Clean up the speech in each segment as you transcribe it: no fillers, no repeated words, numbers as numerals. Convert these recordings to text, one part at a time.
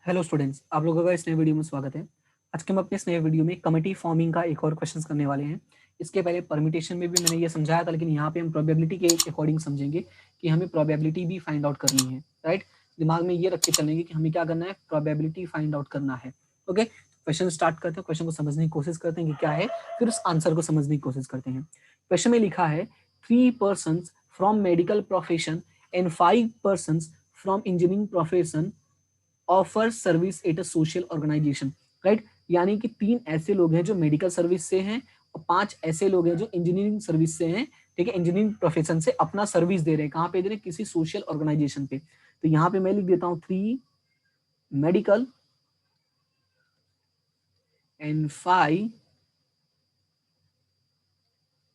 Hello students, आप लोगों का इस नए वीडियो में स्वागत है। आज के हम अपने इस नए वीडियो में कमिटी फॉर्मिंग का एक और क्वेश्चंस करने वाले हैं। इसके पहले परम्यूटेशन में भी मैंने ये समझाया था, लेकिन यहाँ पे हम प्रोबेबिलिटी के अकॉर्डिंग समझेंगे कि हमें प्रोबेबिलिटी भी फाइंड आउट करनी है। राइट, दिमाग में ये रख के चलेंगे कि हमें क्या करना है, प्रोबेबिलिटी फाइंड आउट करना है। ओके, क्वेश्चन स्टार्ट करते हैं। क्वेश्चन को समझने की कोशिश करते हैं कि क्या है, फिर उस आंसर को समझने की कोशिश करते हैं। क्वेश्चन में लिखा है 3 persons from medical profession and 5 persons from engineering profession offer service at a social organisation. Right, यानी कि 3 ऐसे लोग हैं जो मेडिकल सर्विस से हैं और 5 ऐसे लोग हैं जो इंजीनियरिंग सर्विस से हैं। ठीक है, इंजीनियरिंग प्रोफेशन से अपना सर्विस दे रहे हैं। कहाँ पे दे रहे हैं? किसी सोशल ऑर्गेनाइजेशन पे। तो यहाँ पे मैं लिख देता हूँ 3 मेडिकल एंड 5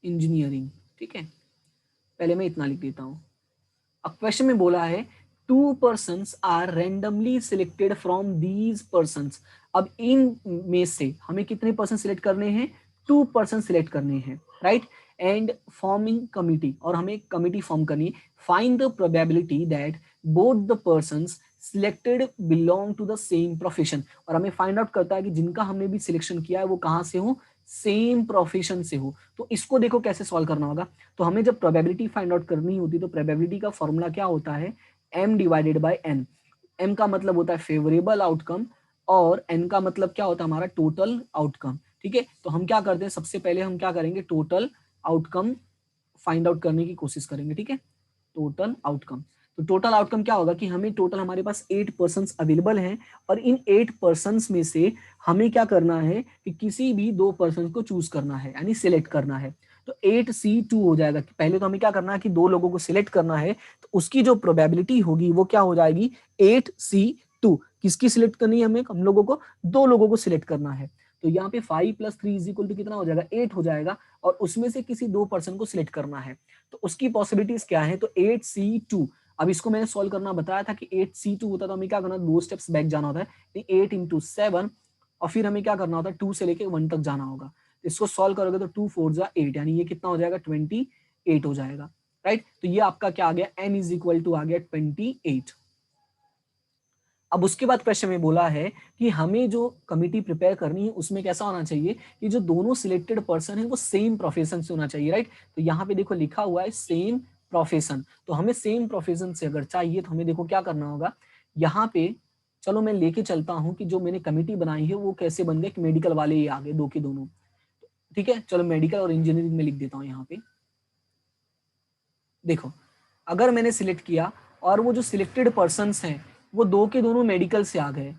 इंजीनियरिंग। ठीक है, पहले मैं इतना लिख देता हूँ। अब क्वेश्चन में बोला है 2 persons are randomly selected from these persons। अब इन में से हमें कितने पर्सन सिलेक्ट करने हैं? 2 persons सिलेक्ट करने हैं। राइट, एंड फॉर्मिंग कमिटी, और हमें कमिटी फॉर्म करनी है। Find the probability that both the persons selected belong to the same profession. और हमें फाइंड आउट करता है कि जिनका हमने भी सिलेक्शन किया है वो कहाँ से हो, सेम प्रोफेशन से हो। तो इसको देखो कैसे सॉल्व करना होगा। तो हमें जब प्रोबेबिलिटी फाइंड आउट करनी होती है तो प्रोबेबिलिटी का फॉर्मूला क्या होता है? m divided by n। m का मतलब होता है फेवरेबल आउटकम और n का मतलब क्या होता है? हमारा टोटल आउटकम। ठीक है, तो हम क्या करते हैं, सबसे पहले हम क्या करेंगे, टोटल आउटकम फाइंड आउट करने की कोशिश करेंगे। ठीक है, टोटल आउटकम। तो टोटल आउटकम क्या होगा कि हमें टोटल हमारे पास 8 पर्सन्स अवेलेबल हैं और इन 8 पर्सन्स में से हमें क्या करना है कि किसी भी 2 पर्सन को चूज करना है, यानी सिलेक्ट करना है। तो 8C2 हो जाएगा। पहले तो हमें क्या करना है कि 2 लोगों को सिलेक्ट करना है, तो उसकी जो प्रोबेबिलिटी होगी वो क्या हो जाएगी? 8C2। किसकी सिलेक्ट करनी है हमें? हम लोगों को 2 लोगों को सिलेक्ट करना है। तो यहाँ पे 5 + 3 = कितना हो जाएगा? 8 हो जाएगा, और उसमें से किसी 2 पर्सन को सिलेक्ट करना है। तो उसकी पॉसिबिलिटीज क्या है? तो 8C2। अब इसको मैंने सॉल्व करना बताया था कि 8C2 होता तो हमें क्या करना, 2 स्टेप्स बैक जाना होता है। 8 × 7, और फिर हमें क्या करना होता है, 2 से लेके 1 तक जाना होगा। इसको सॉल्व करोगे तो 2 4 जा 8, यानी ये कितना हो जाएगा? 28 हो जाएगा। राइट, तो ये आपका क्या आ गया? n = आ गया 28। अब उसके बाद क्वेश्चन में बोला है कि हमें जो कमिटी प्रिपेयर करनी है उसमें कैसा होना चाहिए कि जो दोनों सिलेक्टेड पर्सन है वो सेम प्रोफेशन से होना चाहिए। राइट, तो यहाँ पे देखो लिखा हुआ है सेम प्रोफेशन। तो हमें सेम प्रोफेशन से अगर चाहिए तो हमें देखो क्या करना होगा। यहाँ पे चलो मैं लेके चलता हूँ कि जो मैंने कमिटी बनाई है वो कैसे बन गए कि मेडिकल वाले ही आ गए, दो के दोनों। ठीक है, चलो मेडिकल और इंजीनियरिंग में लिख देता हूँ। यहाँ पे देखो, अगर मैंने सिलेक्ट किया और वो जो सिलेक्टेड पर्सन्स हैं वो दो के दोनों मेडिकल से आ गए,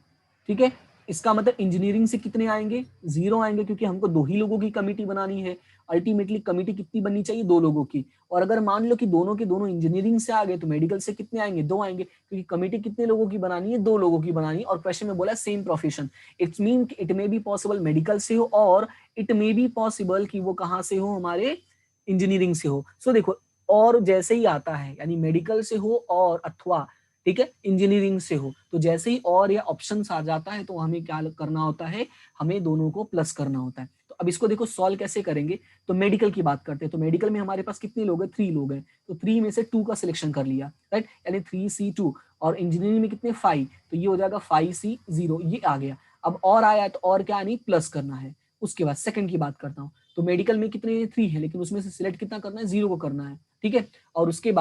ठीक है, इसका मतलब इंजीनियरिंग से कितने आएंगे? 0 आएंगे, क्योंकि हमको 2 ही लोगों की कमिटी बनानी है। अल्टीमेटली कमिटी कितनी बननी चाहिए? 2 लोगों की। और अगर मान लो कि दोनों के दोनों इंजीनियरिंग से आ गए तो मेडिकल से कितने आएंगे? 2 आएंगे, क्योंकि कमिटी कितने लोगों की बनानी है? 2 लोगों की बनानी है। और क्वेश्चन में बोला same profession, it's mean it may be possible medical से हो और इट मे बी पॉसिबल कि वो कहाँ से हो? हमारे इंजीनियरिंग से हो। सो देखो, और जैसे ही आता है यानी मेडिकल से हो और अथवा, ठीक है, इंजीनियरिंग से हो, तो जैसे ही और या ऑप्शंस आ जाता है तो हमें क्या करना होता है? हमें दोनों को प्लस करना होता है। तो अब इसको देखो सॉल्व कैसे करेंगे। तो मेडिकल की बात करते हैं। तो मेडिकल में हमारे पास कितने लोग हैं? 3 लोग हैं। तो 3 में से 2 का सिलेक्शन कर लिया। राइट, यानी 3C2। और इंजीनियरिंग में कितने? 5, तो ये हो जाएगा 5C0। ये आ गया। अब और आया तो और क्या नहीं, प्लस करना है। उसके बाद सेकंड की बात करता हूँ। तो मेडिकल में कितने? 3 है, लेकिन उसमें से सिलेक्ट कितना करना है? 0 को करना है। ठीक है, और उसके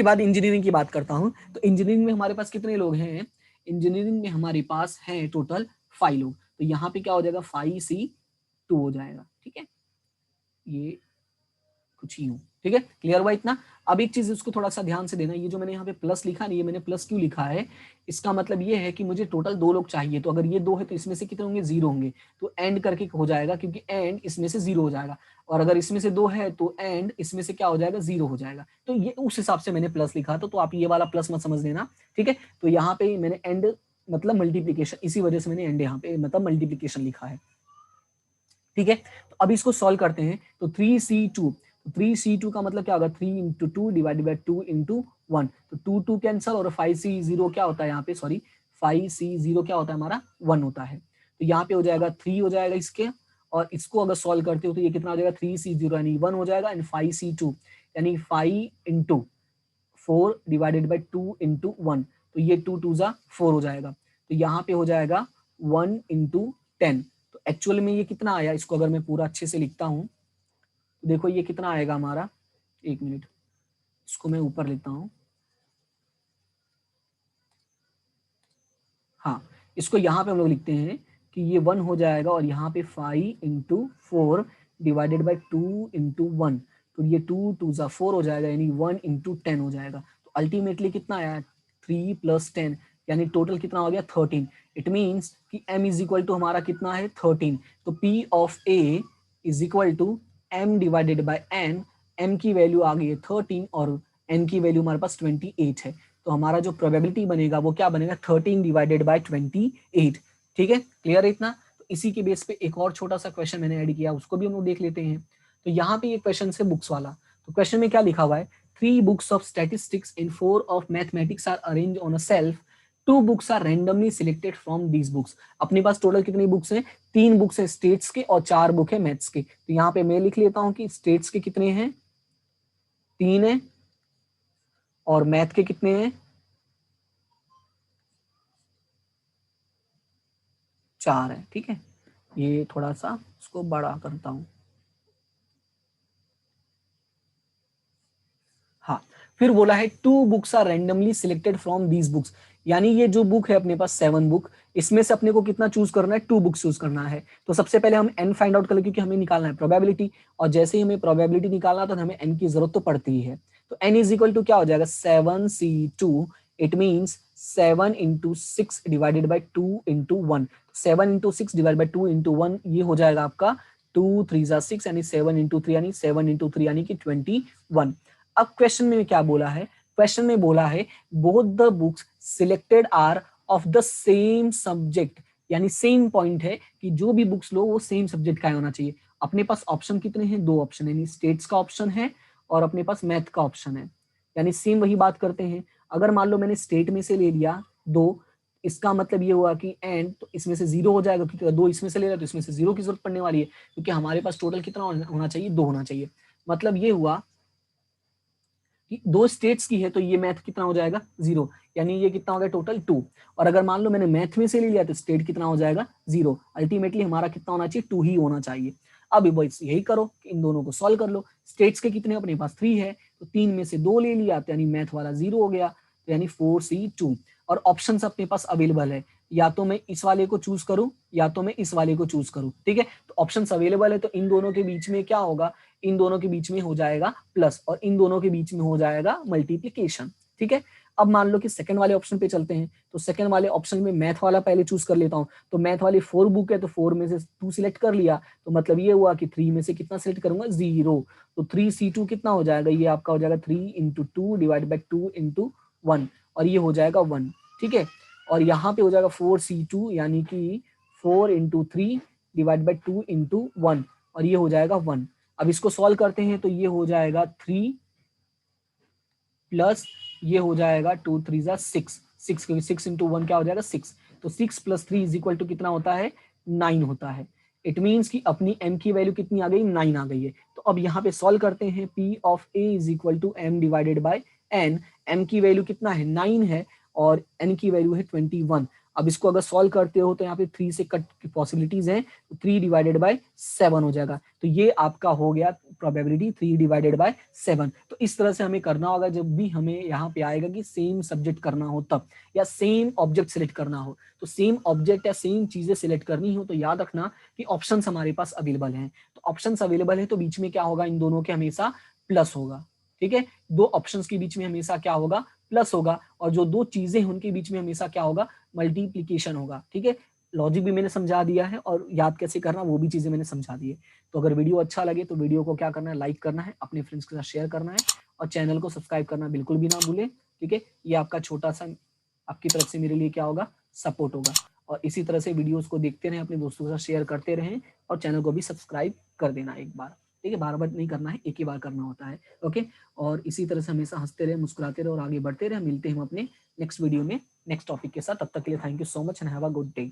बाद इंजीनियरिंग की बात करता हूं। तो इंजीनियरिंग में हमारे पास कितने लोग हैं? इंजीनियरिंग में हमारे पास हैं टोटल 5 लोग। तो यहाँ पे क्या हो जाएगा? 5C2 हो जाएगा। ठीक है, ये कुछ यूं। ठीक है, क्लियर हुआ इतना? अब एक चीज उसको थोड़ा सा ध्यान से देना, ये जो मैंने यहाँ पे प्लस लिखा नहीं है, मैंने प्लस क्यों लिखा है? इसका मतलब ये है कि मुझे टोटल 2 लोग चाहिए। तो अगर ये 2 है तो इसमें से कितने होंगे? 0 होंगे। तो एंड करके हो जाएगा, क्योंकि एंड इसमें से 0 हो जाएगा। और अगर इसमें से 2 है तो एंड इसमें से क्या हो जाएगा? 0 हो जाएगा। तो ये उस हिसाब से मैंने प्लस लिखा था, तो आप ये वाला प्लस मत समझ लेना। ठीक है, तो यहाँ पे मैंने एंड मतलब मल्टीप्लीकेशन, इसी वजह से मैंने एंड यहाँ पे मतलब मल्टीप्लीकेशन लिखा है। ठीक है, तो अब इसको सॉल्व करते हैं। तो 3C2, 3C2 का मतलब क्या होगा? 3 × 2 / 2 × 1। तो 2 2 कैंसल, और 5C0 क्या होता है यहाँ पे? सॉरी, 5C0 क्या होता है हमारा? 1 होता है। तो यहाँ पे हो जाएगा 3 हो जाएगा इसके, और इसको अगर सॉल्व करते हो तो ये कितना हो जाएगा? 3C0 यानी 1 हो जाएगा, एंड 5C2 यानी 5 × 4 / 2 × 1। तो ये 2 2 जा 4 हो जाएगा, तो यहाँ पे हो जाएगा 1 इंटू 10। तो एक्चुअल में ये कितना आया, इसको अगर मैं पूरा अच्छे से लिखता हूँ तो देखो ये कितना आएगा हमारा, एक मिनट इसको मैं ऊपर लिखता हूँ, हाँ इसको यहाँ पे हम लोग लिखते हैं कि ये 1 हो जाएगा और यहाँ पे 5 इंटू 4 डिवाइडेड बाई 2 इंटू 1, तो ये 2 2 जा 4 हो जाएगा, यानी 1 इंटू 10 हो जाएगा। तो अल्टीमेटली कितना आया, 3 प्लस 10, यानी टोटल कितना हो गया 13। इट मीन्स कि m इज इक्वल टू हमारा कितना है 13। तो P of A is equal to m divided by n, m की वैल्यू आ गई है 13 और n की वैल्यू हमारे पास 28 है। तो हमारा जो प्रोबेबिलिटी बनेगा वो क्या बनेगा, 13 डिवाइडेड बाय 28। ठीक है, क्लियर है इतना। तो इसी के बेस पे एक और छोटा सा क्वेश्चन मैंने ऐड किया, उसको भी हम लोग देख लेते हैं। तो यहाँ पे ये क्वेश्चन है बुक्स वाला। तो क्वेश्चन में क्या लिखा हुआ है, 3 books of statistics in 4 of mathematics are arrange on a shelf, 2 books are randomly selected from these books. अपने पास टोटल कितनी बुक्स हैं, 3 बुक्स हैं स्टेट्स के और 4 बुक है मैथ्स के। तो यहाँ पे मैं लिख लेता हूँ कि स्टेट्स के कितने हैं, 3 है, और मैथ के कितने हैं, 4 है। ठीक है, ये थोड़ा सा इसको बड़ा करता हूं, हाँ। फिर बोला है 2 books are randomly selected from these books, यानी ये जो बुक है अपने पास 7 बुक, इसमें से अपने को कितना चूज करना है, 2 बुक्स चूज करना है। तो सबसे पहले हम n फाइंड आउट कर ले, क्योंकि हमें निकालना है प्रोबेबिलिटी, और जैसे ही हमें प्रोबेबिलिटी निकालना तो हमें n की जरूरत तो पड़ती ही है। तो n इज इक्वल टू क्या हो जाएगा 7c2, it means 7 into 6 divided by 2 into 1। 7 into 6 divide by 2 into 1, ये हो जाएगा आपका 2 3 6, यानी 7 इंटू 3, यानी 7 इंटू 3 यानी कि 21। अब क्वेश्चन में क्या बोला है, क्वेश्चन में बोला है both the books selected are of the same subject, यानी सेम पॉइंट है कि जो भी बुक्स लो वो सेम सब्जेक्ट का होना चाहिए। अपने पास ऑप्शन कितने हैं, 2 ऑप्शन है, यानी स्टेट्स का ऑप्शन है और अपने पास मैथ का ऑप्शन है, यानी सेम वही बात करते हैं। अगर मान लो मैंने स्टेट में से ले लिया 2, इसका मतलब ये हुआ कि एंड, तो इसमें से 0 हो जाएगा, क्योंकि 2 इसमें से ले रहा तो इसमें से 0 की जरूरत पड़ने वाली है, क्योंकि हमारे पास टोटल कितना होना चाहिए, 2 होना चाहिए। मतलब ये हुआ कि 2 स्टेट्स की है तो ये मैथ कितना हो जाएगा 0, यानी ये कितना हो गया टोटल 2। और अगर मान लो मैंने मैथ में से ले लिया तो स्टेट कितना हो जाएगा 0। अल्टीमेटली हमारा कितना होना चाहिए, 2 ही होना चाहिए। अब बस यही करो कि इन दोनों को सॉल्व कर लो। स्टेट्स के कितने अपने पास 3 है, तो 3 में से 2 ले लिया, तो यानी मैथ वाला 0 हो गया, तो यानी 4C2। और ऑप्शन अपने पास अवेलेबल है, या तो मैं इस वाले को चूज करूं या तो मैं इस वाले को चूज करूं। ठीक है, तो ऑप्शन अवेलेबल है, तो इन दोनों के बीच में क्या होगा, इन दोनों के बीच में हो जाएगा प्लस, और इन दोनों के बीच में हो जाएगा मल्टीप्लीकेशन। ठीक है, अब मान लो कि सेकंड वाले ऑप्शन पे चलते हैं, तो सेकंड वाले ऑप्शन में मैथ वाला पहले चूज कर लेता हूं। तो मैथ वाली 4 बुक है, तो 4 में से 2 सिलेक्ट कर लिया, तो मतलब ये हुआ कि 3 में से कितना सिलेक्ट करूंगा 0। तो 3C2 कितना हो जाएगा, ये आपका हो जाएगा 3 इंटू 2 डिवाइड बाई 2 इंटू 1, और ये हो जाएगा 1। ठीक है, और यहाँ पे हो जाएगा 4C2, यानी कि 4 इंटू 3 डिवाइड बाई 2 इंटू 1, और ये हो जाएगा 1। अब इसको सॉल्व करते हैं तो ये हो जाएगा 3 प्लस ये हो जाएगा 2 3 6, 6 क्योंकि 6 इंटू 1 क्या हो जाएगा 6। तो 6 प्लस 3 इज इक्वल टू कितना होता है 9 होता है। इट मीन्स कि अपनी m की वैल्यू कितनी आ गई 9 आ गई है। तो अब यहाँ पे सॉल्व करते हैं, p of a is equal to m divided by n। m की वैल्यू कितना है 9 है और n की वैल्यू है 21। अब इसको अगर सॉल्व करते हो तो यहाँ पे 3 से कट की पॉसिबिलिटीज हैं, तो 3 डिवाइडेड बाय 7 हो जाएगा। तो ये आपका हो गया प्रोबेबिलिटी 3 डिवाइडेड बाय 7। तो इस तरह से हमें करना होगा जब भी हमें यहाँ पे आएगा कि सेम सब्जेक्ट करना हो तब, या सेम ऑब्जेक्ट सिलेक्ट करना हो। तो सेम ऑब्जेक्ट या सेम चीजें सिलेक्ट करनी हो तो याद रखना कि ऑप्शंस हमारे पास अवेलेबल हैं। तो ऑप्शंस अवेलेबल है तो बीच में क्या होगा, इन दोनों के हमेशा प्लस होगा। ठीक है, 2 ऑप्शंस के बीच में हमेशा क्या होगा प्लस होगा, और जो 2 चीजें हैं उनके बीच में हमेशा क्या होगा मल्टीप्लीकेशन होगा। ठीक है, लॉजिक भी मैंने समझा दिया है और याद कैसे करना वो भी चीजें मैंने समझा दी है। तो अगर वीडियो अच्छा लगे तो वीडियो को क्या करना है, लाइक करना है, अपने फ्रेंड्स के साथ शेयर करना है, और चैनल को सब्सक्राइब करना बिल्कुल भी ना भूलें। ठीक है, ये आपका छोटा सा आपकी तरफ से मेरे लिए क्या होगा सपोर्ट होगा। और इसी तरह से वीडियोस को देखते रहें, अपने दोस्तों के साथ शेयर करते रहें, और चैनल को भी सब्सक्राइब कर देना एक बार। ठीक है, बार बार नहीं करना है, एक ही बार करना होता है। ओके, और इसी तरह से हमेशा हंसते रहे, मुस्कुराते रहे और आगे बढ़ते रहे। मिलते हैं हम अपने नेक्स्ट वीडियो में नेक्स्ट टॉपिक के साथ। तब तक के लिए thank you so much and have a good day.